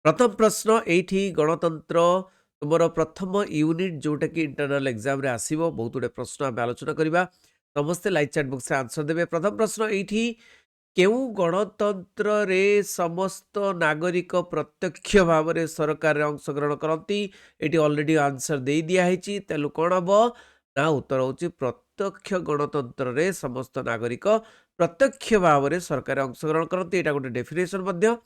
प्रथम प्रश्न एठी गणतंत्र तुमर प्रथम यूनिट जोटा कि इंटरनल एग्जाम रे आसीबो बहुत गुडे प्रश्न आम आलोचना करिबा समस्ते लाइक चैट बॉक्स रे आंसर देबे। प्रथम प्रश्न एठी केउ गणतंत्र रे समस्त नागरिक प्रत्यक्ष भाव रे सरकार रे अंशग्रहण करती। एठी ऑलरेडी आंसर दे दिया हेची तेलु कोन हबो ना उत्तर होची प्रत्यक्ष गणतंत्र रे समस्त नागरिक प्रत्यक्ष भाव रे सरकार रे अंशग्रहण करती। एटा गोटे डेफिनेशन मध्य।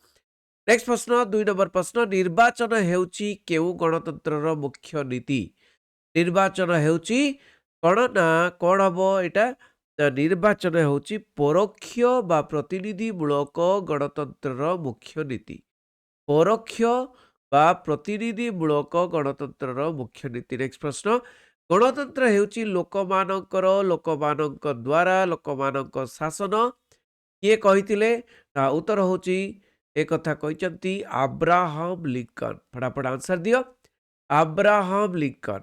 नेक्स्ट प्रश्न 2 नंबर प्रश्न निर्वाचन हेउची केउ गणतंत्रर मुख्य नीति। निर्वाचन हेउची कण ना कौन हबो एटा ना निर्वाचन हेउची परोक्ष बा प्रतिनिधिमूलक गणतंत्रर मुख्य नीति। परोक्ष बा प्रतिनिधिमूलक गणतंत्रर मुख्य नीति। नेक्स्ट प्रश्न गणतंत्र हेउची लोकमानंक द्वारा लोकमानंक शासन किए कहिथिले ना उत्तर होची एक कथा कहिचंती अब्राहम लिंकन। फटाफट आंसर दियो अब्राहम लिंकन।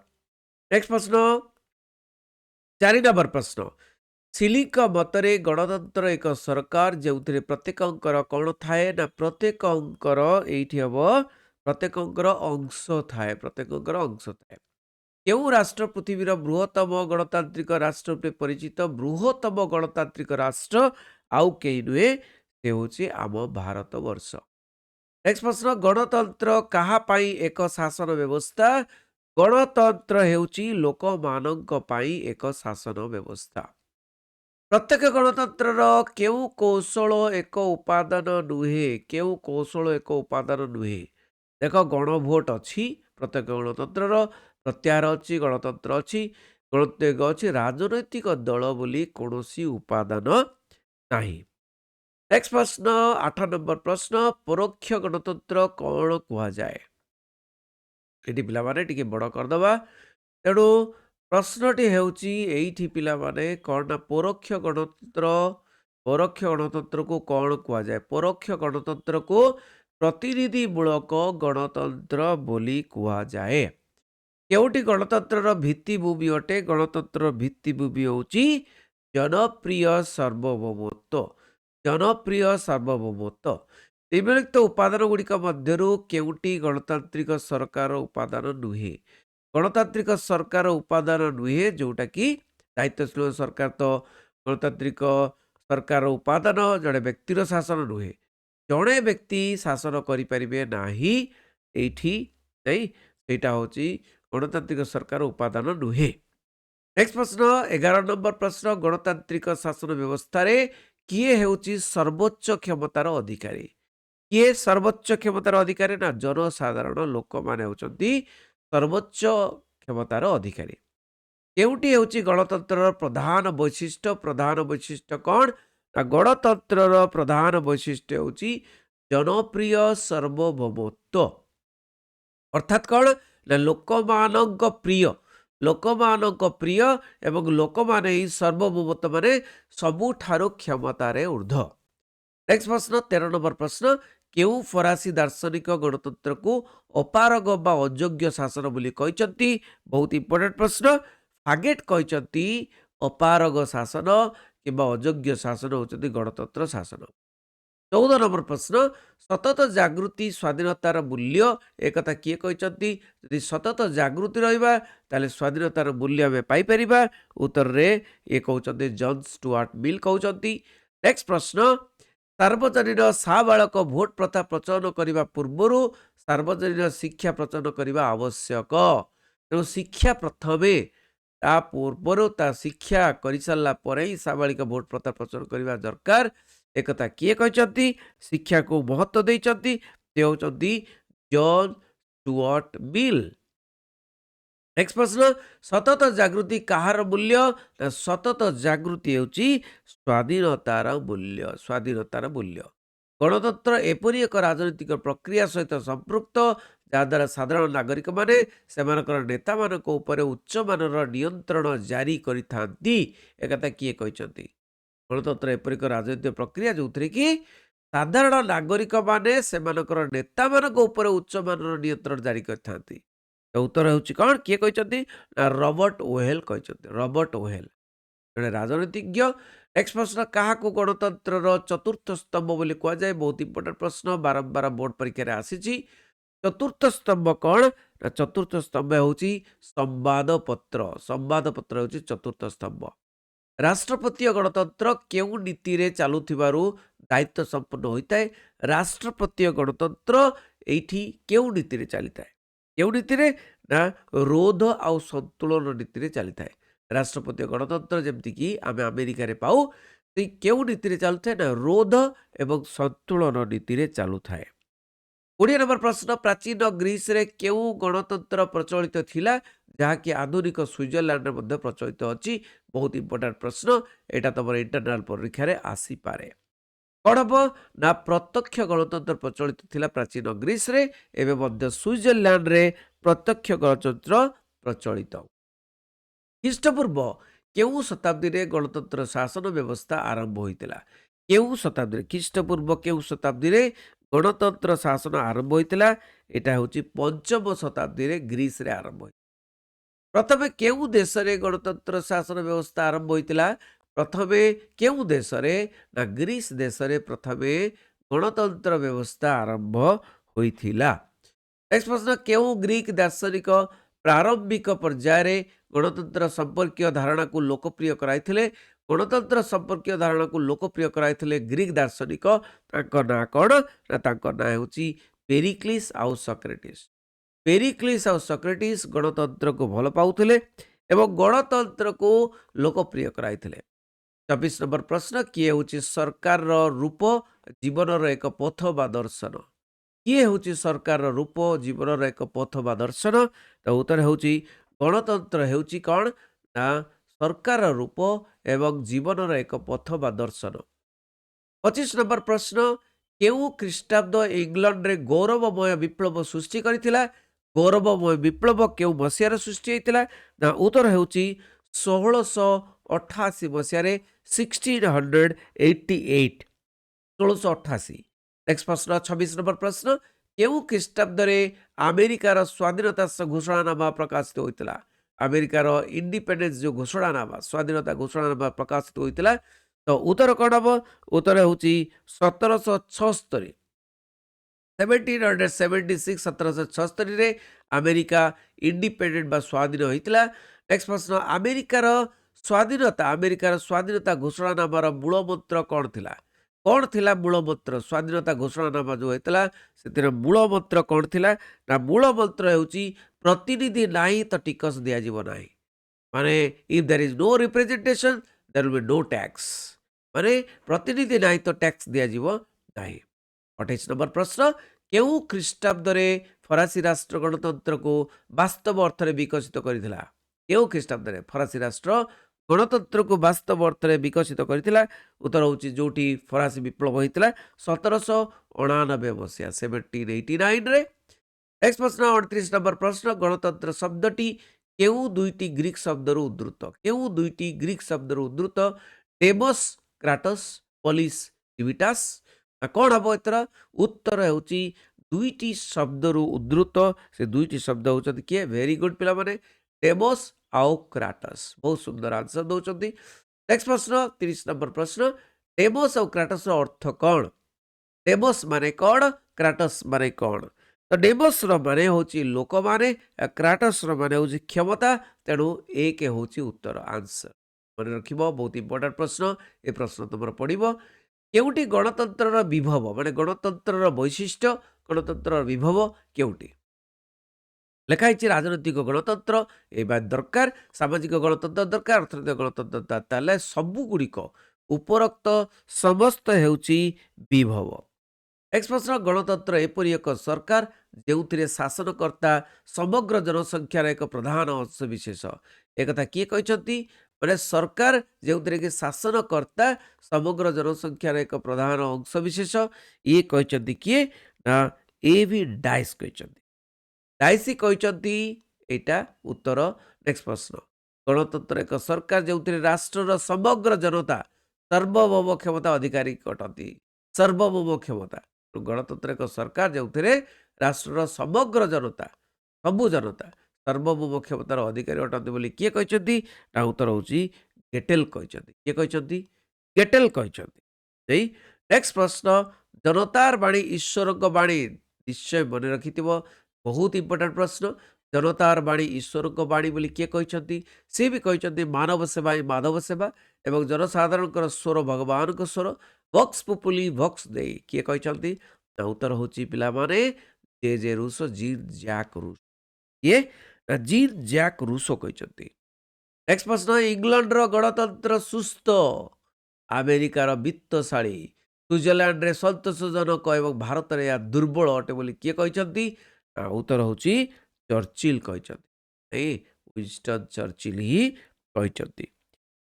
नेक्स्ट प्रश्न 4 नंबर प्रश्न सिलिक मतरे गणतंत्र एक सरकार जो प्रत्येकंकर कौन थाए ना प्रत्येकंकर एठी हबो प्रत्येकंकर अंश थाए प्रत्येकंकर अंश थाए। केउ राष्ट्र पृथ्वीर बृहत्तम गणतांत्रिक राष्ट्र रूपे परिचित बृहत्तम गणतांत्रिक राष्ट्र आउ केही नुहे से होची आम भारत वर्ष। नेक्स्ट प्रश्न गणतंत्र कहा पाई एक शासन व्यवस्था। गणतंत्र हेउची लोकमानंक पाई एक शासन व्यवस्था। प्रत्येक गणतंत्रर केउ कौशल एक उपादान नुहे केउ कौशल एक उपादान नुहे। देख गणभोट अच्छी प्रत्येक गणतंत्रर प्रत्याहार अच्छी गणतंत्र अच्छी गणतंत्र अच्छी राजनैतिक दल बोली कौनसी उपादान नहीं। नेक्स्ट प्रश्न 8 नंबर प्रश्न परोक्ष गणतंत्र कौन कुआ जाए। एटी पिला माने टिके बड़ करदबा तेणु प्रश्नटी हेउची एइठी पिला माने कौन ना परोक्ष गणतंत्र को कौन कुआ जाए। परोक्ष गणतंत्र को प्रतिनिधिमूलक गणतंत्र बोली कुआ जाए। केउटी गणतंत्रर भित्तिभूमि अटे। गणतंत्र भित्तिभूमि होची जनप्रिय सार्वभौमत्व। जनप्रिय सार्वभौमत्व निम्नलिखित उपादान गुड़िक मध्यरु केउटी गणतांत्रिक सरकार उपादान नुहे। गणतांत्रिक सरकार उपादान नुहे जोटा कि दायित्वशील सरकार तो गणतांत्रिक सरकार उपादान जड़े व्यक्तिर शासन नुहे। जड़े व्यक्ति शासन करें ना सेटा होची गणतांत्रिक सरकार उपादान नुहे। नेक्स्ट प्रश्न 11 नंबर प्रश्न गणतांत्रिक शासन व्यवस्था रे किए हेउची सर्वोच्च क्षमतार अधिकारी। किए सर्वोच्च क्षमतार अधिकारी ना जनसाधारण लोक माने होचंती सर्वोच्च क्षमतार अधिकारी। केउटी हेउची गणतंत्रर प्रधान वैशिष्ट्य कौन ना गणतंत्रर प्रधान वैशिष्ट्य होची जनप्रिय सार्वभौमत्व। अर्थात कौन ना लोकमानंक प्रिय एवं लोक माने ही सार्वभौमत्व माने सबुठारु क्षमतारे ऊर्ध्व। नेक्स्ट प्रश्न 13 नंबर प्रश्न केउ फरासी दार्शनिक गणतंत्र को अपारग बा अयोग्य शासन बोली कहिचंती। बहुत इंपोर्टेंट प्रश्न फागेट कहिचंती अपारग शासन किंबा अयोग्य शासन होचंती गणतंत्र शासन। 14 नंबर प्रश्न सतत जागृति स्वाधीनतार मूल्य एक कथा किए कहिचंती। यदि सतत जागृति रहिबा ताले स्वाधीनतार मूल्य आमे पाई परिबा। उत्तर रे ये कहउचंती जॉन स्टुआर्ट मिल कहउचंती। नेक्स्ट प्रश्न सार्वजनीन साबालक भोट प्रथा प्रचलन करने पूर्वर सार्वजनीन शिक्षा प्रचलन करने आवश्यक। तेणु शिक्षा प्रथमे ता पूर्वर ता शिक्षा कर सारा पर ही साबालिक भोट प्रथा प्रचलन करने दरकार। एक कथा किए कहते शिक्षा को महत्व देते से होचंती जॉन स्टुआर्ट मिल। नेक्स्ट प्रश्न सतत जागृति कहार मूल्य ना सतत जागृति होची स्वाधीनतार मूल्य। स्वाधीनतार मूल्य गणतंत्र एपरी एक राजनीतिक प्रक्रिया सहित संपृक्त जहाद्वारा साधारण नागरिक माने सेमानकर नेता मानक ऊपर उच्च मानर नियंत्रण जारी करिथांती। एकथा किए कहते गणतंत्र एपरी एक राजनीतिक प्रक्रिया जो कि साधारण नागरिक माने सेमानकर नेता मानक ऊपर उच्च मानर नियंत्रण जारी करिथांती। उत्तर होची कौन किए कहते रॉबर्ट ओहेल कहते रॉबर्ट ओहेल जड़े राजनीतिज्ञ। नेक्स्ट प्रश्न क्या गणतंत्र चतुर्थ स्तंभ बोली कहुए बहुत इंपोर्टेंट प्रश्न बारंबार बोर्ड परीक्षा आसी। चतुर्थ स्तंभ कौन ना चतुर्थ स्तंभ होची संवादपत्र। संवादपत्र होची चतुर्थ स्तंभ। राष्ट्रपतीय गणतंत्र केउ नीति रे चालुथिबारु दायित्व संपन्न होइताए। राष्ट्रपतीय गणतंत्र एठी केउ नीति रे चलिताए। केउ नीति रे ना रोध आउ संतुलन नीति रे चलिताए। राष्ट्रपतीय गणतंत्र जेमति कि आमे अमेरिका रे पाऊ से केउ नीति रे चलुଥାଏ ना रोध एवं संतुलन नीति रे चालुଥାଏ। 20 नंबर प्रश्न प्राचीन ग्रीस रे केउ गणतंत्र प्रचलित थिला जहाँकि आधुनिक स्विट्जरलैंड रे प्रचलित अच्छी। बहुत इंपोर्टेंट प्रश्न एटा तुम इंटरनाल परीक्षा रे आसी पारे। कौन हम ना प्रत्यक्ष गणतंत्र प्रचलित थिला प्राचीन ग्रीस रे एवं मध्य स्विट्जरलैंड रे प्रत्यक्ष गणतंत्र प्रचलित। ख्रीष्टपूर्व केउ शताब्दी रे गणतंत्र शासन व्यवस्था आरंभ होइतिला। केउ शताब्दी ख्रीष्टपूर्व केउ शताब्दी रे गणतंत्र शासन आरंभ होइतिला। एटा होची पंचम शताब्दी रे ग्रीस रे आरंभ होइतिला। प्रथमे केउ देश रे गणतंत्र शासन व्यवस्था आरंभ होइतिला। प्रथमे केउ देश रे ना ग्रीस देश रे प्रथमे गणतंत्र व्यवस्था आरंभ होइतिला। नेक्स्ट प्रश्न केउ ग्रीक दार्शनिक प्रारंभिक पर्याय गणतंत्र संपर्कीय धारणा को लोकप्रिय कराइथिले। गणतंत्र संपर्कीय धारणा को लोकप्रिय कराइथिले ग्रीक दार्शनिक तांको ना कौन ना तांको ना होची पेरिक्लिस आउ सॉक्रेटिस। पेरिक्लिस आउ सॉक्रेटिस गणतंत्र को भल पाउथिले एवं गणतंत्र को लोकप्रिय कराइथिले। 24 नंबर प्रश्न किए होची सरकार रो रूप जीवन रो एक पथ बा दर्शन। किए होची सरकार रो रूप जीवन रो एक पथ बा दर्शन। तो उत्तर होची गणतंत्र होची कौन ना सरकार रूप एवं जीवन रो एक पथ बा दर्शन। 25 नंबर प्रश्न केउ ख्रीष्टाब्द इंग्लैंड रे गौरवमय विप्लव सृष्टि करिथिला। गौरवमय विप्लव केउ मसियार सृष्टि होइतिला ना उत्तर होची 1688 मसियारे 1688 1688। नेक्स्ट प्रश्न 26 नंबर प्रश्न केउ ख्रीष्टाब्द रे अमेरिकार स्वाधीनता घोषणानामा प्रकाशित होइतिला। अमेरिकार इंडिपेंडेंस जो घोषणानामा स्वाधीनता घोषणानामा प्रकाशित होइतिला। तो उत्तर कौन हम उत्तर होची 1776 1776 1776 रे अमेरिका इंडिपेंडेंट बा स्वाधीन होइतिला। नेक्स्ट प्रश्न अमेरिकार स्वाधीनता घोषणानामार मूल मंत्र कौन थिला। कौन थिला मूल मंत्र स्वाधीनता घोषणानामा जो होइतिला सेतिर मूल मंत्र कौन थिला ना मूल मंत्र होची प्रतिनिधि नाही तो टिकस दिया जीव नाही। माने if there is no representation there will be no tax. माने प्रतिनिधि नाही तो टैक्स दिया जीव नाही। 28 नंबर प्रश्न केउ ख्रीष्टाब्द रे फरासी राष्ट्र गणतंत्र को वास्तव अर्थ रे विकसित करिथिला। केउ ख्रीष्टाब्द रे फरासी राष्ट्र गणतंत्र को वास्तव अर्थ रे विकसित करिथिला। उत्तर होची जोटी फरासी विप्लव होइतिला 1789 मसिया 1789 रे। नेक्स्ट प्रश्न 29 नंबर प्रश्न गणतंत्र शब्दटी केउ दुईटी ग्रीक शब्द उद्धृत। केउ दुईटी ग्रीक शब्द उद्धृत डेमोस क्राटस पोलिस डिविटास। कौन हम एतर उत्तर होची दुईटी शब्द उद्धृत से दुईटी शब्द होचंती किए वेरी गुड पिला माने डेमोस आउ क्राटस। बहुत सुंदर आंसर दौरान। नेक्स्ट प्रश्न 30 नंबर प्रश्न डेमोस और क्राटस अर्थ कौन। डेमोस माने कौन क्राटस माने कौन। तो डेमोस माने होची लोक माने क्राटस माने होची क्षमता। तेणु एक होची उत्तर आंसर मन रख। बहुत इंपोर्टेंट प्रश्न ए प्रश्न तुम पड़ो केउटी गणतंत्र विभव माने गणतंत्र वैशिष्ट्य गणतंत्र विभव केउटी लिखाई राजनैतिक गणतंत्र ए दरकार सामाजिक गणतंत्र दरकार अर्थनैतिक गणतंत्र दरकार सबुगुड़िक उपरोक्त समस्त हेउची विभव। नेक्स्ट प्रश्न गणतंत्र एपरी एक सरकार जो शासनकर्ता समग्र जनसंख्यार एक प्रधान अंश विशेष। एक कथा किए कहते माने सरकार जो कि शासनकर्ता समग्र जनसंख्यार एक प्रधान अंश विशेष ये कहते किए ना ए भी डाइस कहते डाइसी कहते एटा उत्तर। नेक्स्ट प्रश्न गणतंत्र एक सरकार जो राष्ट्र समग्र जनता सार्वभौम क्षमता अधिकारी अटंती। सार्वभौम क्षमता गणतंत्र एक सरकार जो राष्ट्र समग्र जनता सबु जनता सार्वभौम क्षमतार अधिकारी अटंती बोली किए कहते ना उत्तर होची गेटेल कहते। किए कहते गेटेल कहते। नेक्स्ट प्रश्न जनतार बाणी ईश्वर बाणी निश्चय मन रखिथिबो बहुत इंपोर्टेंट प्रश्न जनतार बाणी ईश्वर को बाणी बोली किए कहते सी भी कहते मानव सेवा ही माधव सेवा एवं जनसाधारण स्वर भगवान को स्वर वक्स पुपुली वक्स दे किए कहते उत्तर हूँ पिला माने जे जे रूसो जीन जैक रूस ये जीन जैक रूसो कहते नेक्स्ट प्रश्न इंग्लैंड रो गणतंत्र सुस्थ अमेरिकार वित्तशाली स्विट्जरलैंड रे संतोषजनक एवं भारत रे या दुर्बल अटे बोली किए कहते उत्तर हूँ चर्चिल कहते विंस्टन चर्चिल ही कहते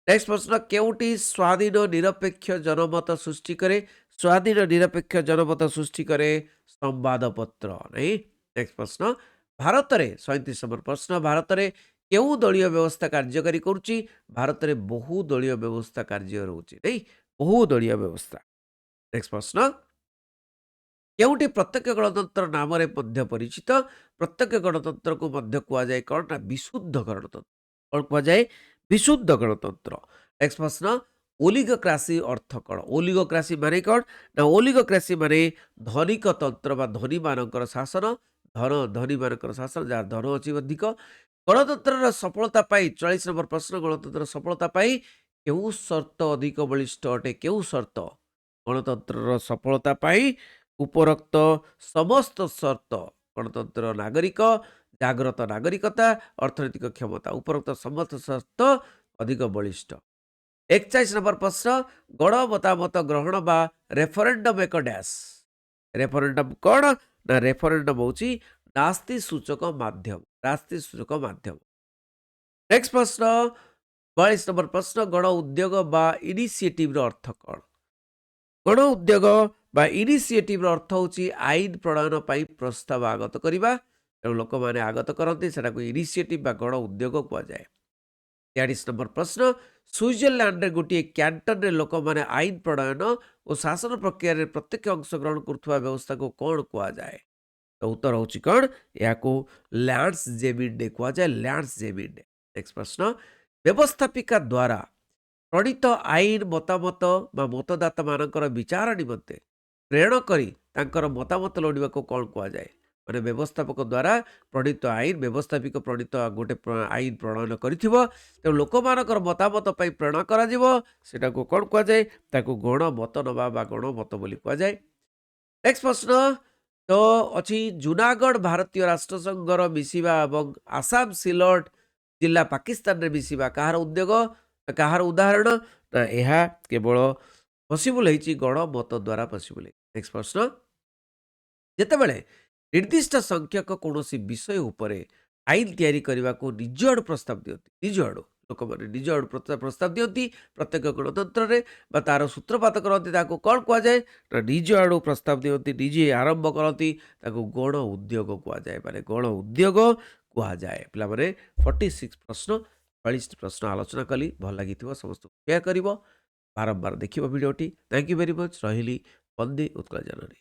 नेक्स्ट प्रश्न केउटी स्वाधीन निरपेक्ष जनमत सृष्टि करे स्वाधीन निरपेक्ष जनमत सृष्टि करे संवादपत्र नहीं नेक्स्ट प्रश्न भारत में 37 नंबर प्रश्न भारत में केउ दलीय व्यवस्था कार्यकारी करुच्ची भारत में बहुदलीय व्यवस्था कार्य रोचे नहीं बहुदलीय व्यवस्था नेक्स्ट प्रश्न केउटी प्रत्यक्ष गणतंत्र नाम परिचित प्रत्यक्ष गणतंत्र को कहुए कौन ना विशुद्ध गणतंत्र कौन कहुए विशुद्ध गणतंत्र नेक्स्ट प्रश्न ओलिगोक्रासी अर्थ कौन ओलिगोक्रासी माने कौन ना ओलिगोक्रासी माने धनिक तंत्र बा धनी मानकर शासन धनी मानकर शासन जहाँ धन अच्छी अधिक गणतंत्र सफलता पाई 40 नंबर प्रश्न गणतंत्र सफलता पाई केउ शर्त अधिक बलिष्ठ अटे केउ शर्त गणतंत्र सफलता पाई उपरोक्त समस्त शर्त गणतंत्र नागरिक जाग्रत नागरिकता अर्थनैतिक क्षमता उपरोक्त समस्त शर्त अधिक बलिष्ठ 41 नंबर प्रश्न गण मतामत ग्रहण बा रेफरेंडम एक डैश रेफरेंडम कौन ना रेफरेंडम होची नास्ति सूचक माध्यम नेक्स्ट प्रश्न 42 नंबर प्रश्न गण उद्योग बा इनिशिएटिव अर्थ कौन गण उद्योग बा इनिशिएटिव अर्थ होची आईन प्रणयन पाई प्रस्ताव आगत करबा लोक मैंने आगत करती से इनिशिएटिव बा गण उद्योग कहुए 43 नंबर प्रश्न स्विट्जरलैंड गोटे कैंटन रे लोक मैंने आईन प्रणयन और शासन प्रक्रिया प्रत्यक्ष अंशग्रहण करुवा व्यवस्था को कौन कहुए तो उत्तर हूँ कौन या लैंड्स जेमिंडे कहुए लैंड्स जेमिंडे नेक्स्ट प्रश्न व्यवस्थापिका द्वारा प्रणीत आईन मतामत बा मतदाता मानकर विचार निमंते प्रेरण करी तांकर मतामत लोड़ा को कौन कहुए माने व्यवस्थापक द्वारा प्रणीत आईन व्यवस्थापिक प्रणीत गोटे आईन प्रणयन कर लोक मानकर मतामत प्रेरण करा को कौन कहुए गण मत नवा गण मत बोली कहुए नेक्स्ट प्रश्न तो अच्छी जूनागढ़ भारतीय राष्ट्रसंघर मिसिबा एवं आसाम सिलट जिला पाकिस्तान रे मिसिबा कहार उद्योग कहार उदाहरण ना यह केवल पॉसिबल है गण मत द्वारा पॉसिबल नेक्स्ट प्रश्न जितेबाला निर्दिष्ट संख्यक कौन विषय उपरे आईन तैयारी करने को निज आड़ प्रस्ताव दिखती निज आड़ लोक मैंने निज आड़ प्रस्ताव दिखती प्रत्येक गणतंत्र में तार सूत्रपात करती कौन कहुए ना निज आड़ प्रस्ताव दिखती निजे आरंभ करती गण उद्योग कहुए माने गण उद्योग कहुए पे 46 प्रश्न 40 प्रश्न आलोचना कली भल लगी समस्त शेयर कर बारंबार देखिए वीडियोटी थैंक यू वेरी मच रही वंदे उत्कल जननी।